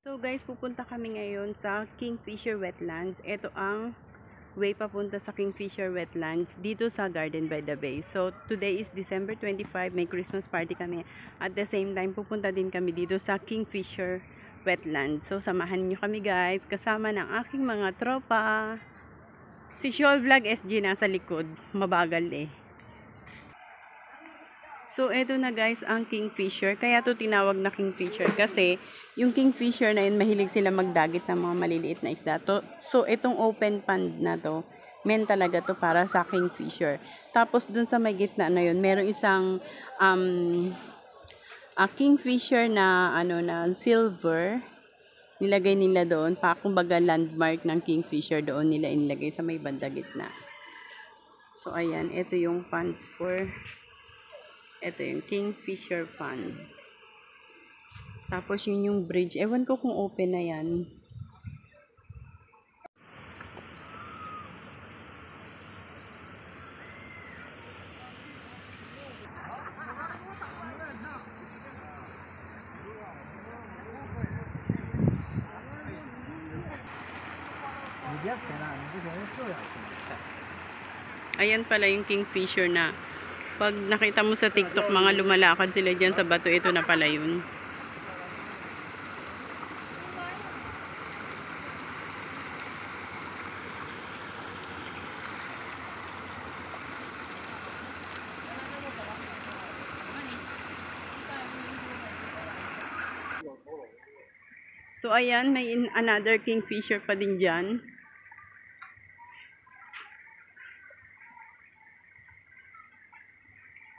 So guys, pupunta kami ngayon sa Kingfisher Wetlands. Ito ang way papunta sa Kingfisher Wetlands dito sa Garden by the Bay. So today is December 25, may Christmas party kami. At the same time, pupunta din kami dito sa Kingfisher Wetlands. So samahan niyo kami guys, kasama ng aking mga tropa. Si Shoal Vlog SG nasa likod, mabagal eh. So, eto na guys ang kingfisher. Kaya to tinawag na kingfisher kasi yung kingfisher na yun, mahilig sila magdagit ng mga maliliit na isda. So, itong open pond na to, meant talaga to para sa kingfisher. Tapos, dun sa may gitna na yun, merong isang kingfisher na, na silver. Nilagay nila doon, kumbaga landmark ng kingfisher doon nila inilagay sa may banda gitna. So, ayan, ito yung ponds for... Ito yung Kingfisher Pond. Tapos yun yung bridge. Ewan ko kung open na yan. Ayan pala yung Kingfisher na pag nakita mo sa TikTok, mga lumalakad sila dyan sa bato, ito na pala yun. So, ayan, may another kingfisher pa din dyan.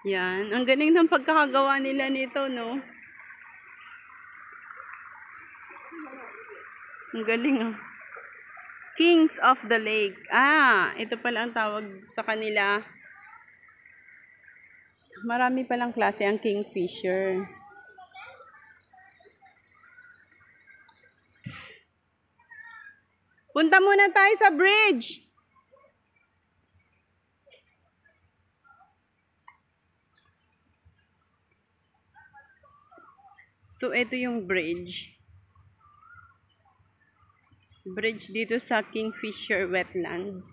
Yan. Ang galing ng pagkakagawa nila nito, no? Ang galing, oh. Kings of the Lake. Ito pala ang tawag sa kanila. Marami palang klase ang kingfisher. Punta muna tayo sa bridge. So, ito yung bridge. Bridge dito sa Kingfisher Wetlands.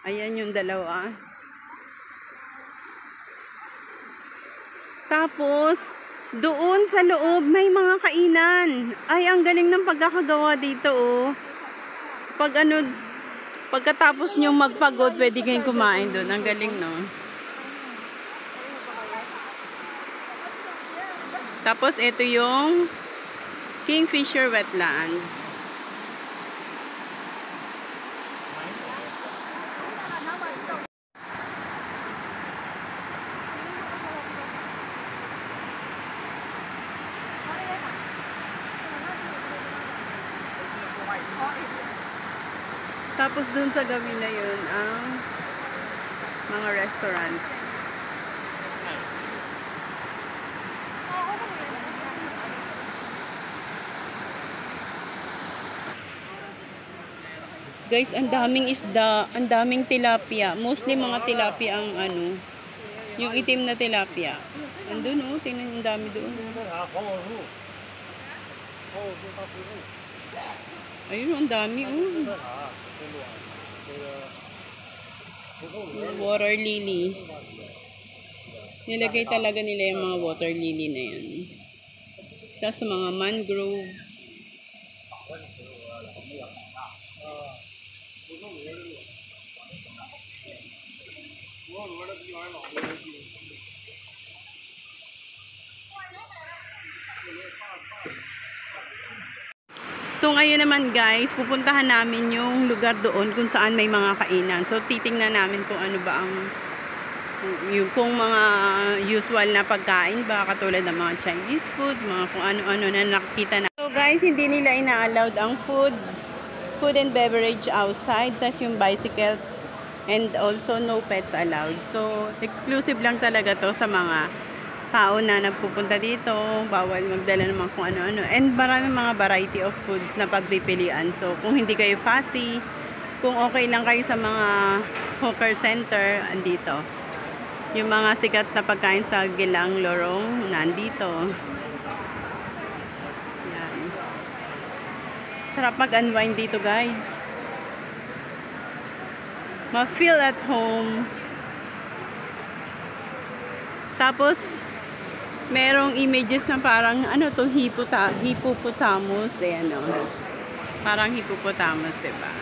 Ayan yung dalawa. Tapos, doon sa loob may mga kainan. Ay, ang galing ng pagkakagawa dito, oh. Pagkatapos nyo magpagod, pwede kayong kumain doon. Ang galing, no? Tapos, ito yung Kingfisher Wetlands. Tapos dun sa gabi na yun ang mga restaurant. Guys, ang daming isda, ang daming tilapia. Mostly mga tilapia ang yung itim na tilapia. Andun, oh, tingnan yung dami doon. Ayun, ang dami, oh. Water lily. Nilagay talaga nila yung mga water lily na yan. Tapos mga mangrove. So ngayon naman guys, pupuntahan namin yung lugar doon kung saan may mga kainan. So titingnan namin kung ano ba ang kung mga usual na pagkain ba, katulad ng mga Chinese foods, mga kung ano-ano na nakikita na. So guys, hindi nila ina-allowed ang food and beverage outside, tas yung bicycle, and also no pets allowed. So exclusive lang talaga to sa mga tao na nagpupunta dito, bawal magdala naman kung ano-ano. And maraming mga variety of foods na pagpipilian. So, kung hindi kayo fussy, kung okay lang kayo sa mga hawker center, andito. Yung mga sikat na pagkain sa Gilang Lorong, nandito. Yan. Sarap mag-unwind dito, guys. Ma-feel at home. Tapos, merong images na parang, ano to, hippopotamus, parang hippopotamus, diba?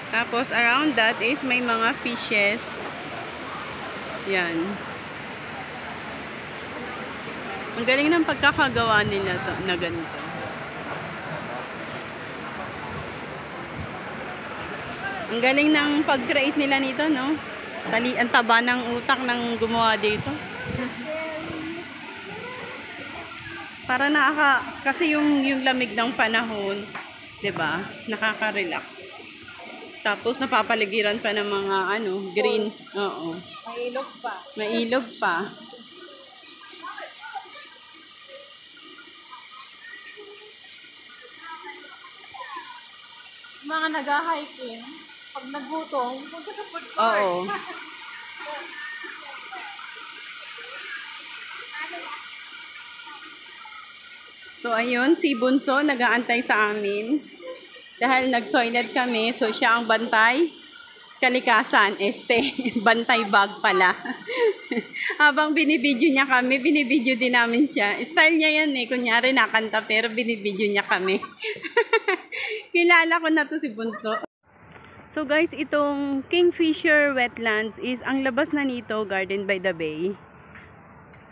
Tapos, around that is may mga fishes. Yan. Ang galing ng pagkakagawa nila to, na ganito. Ang galing ng pag-create nila nito, no? Ang taba ng utak ng gumawa dito. Para kasi yung lamig ng panahon, 'di ba? Nakaka-relax. Tapos napapaligiran pa ng mga green. Oo. Mailog pa. Mailog pa. Mga nag-hiking, pag nagutom, punta sa food court. Oo. So, ayun, si Bunso nag-aantay sa amin. Dahil nag-toilet kami, so siya ang bantay. Kalikasan, bantay bag pala. Habang binibidyo niya kami, binibidyo din namin siya. Style niya yan kunyari nakanta pero binibidyo niya kami. Kilala ko na to si Bunso. So guys, itong Kingfisher Wetlands is, ang labas na nito, Garden by the Bay.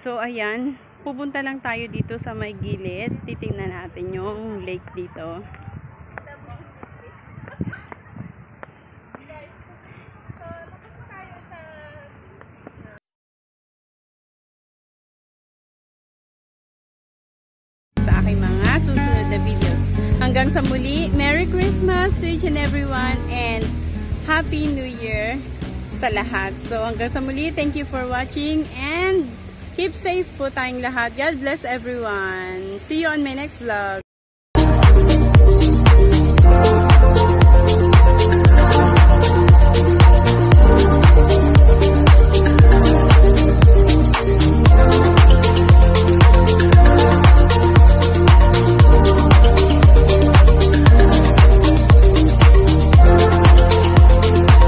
So ayan, pupunta lang tayo dito sa may gilid. Titingnan natin yung lake dito. Sa aking mga susunod na videos. Hanggang sa muli, Merry Christmas to each and everyone and Happy New Year sa lahat. So hanggang sa muli, thank you for watching and keep safe po tayong lahat. God bless everyone. See you on my next vlog.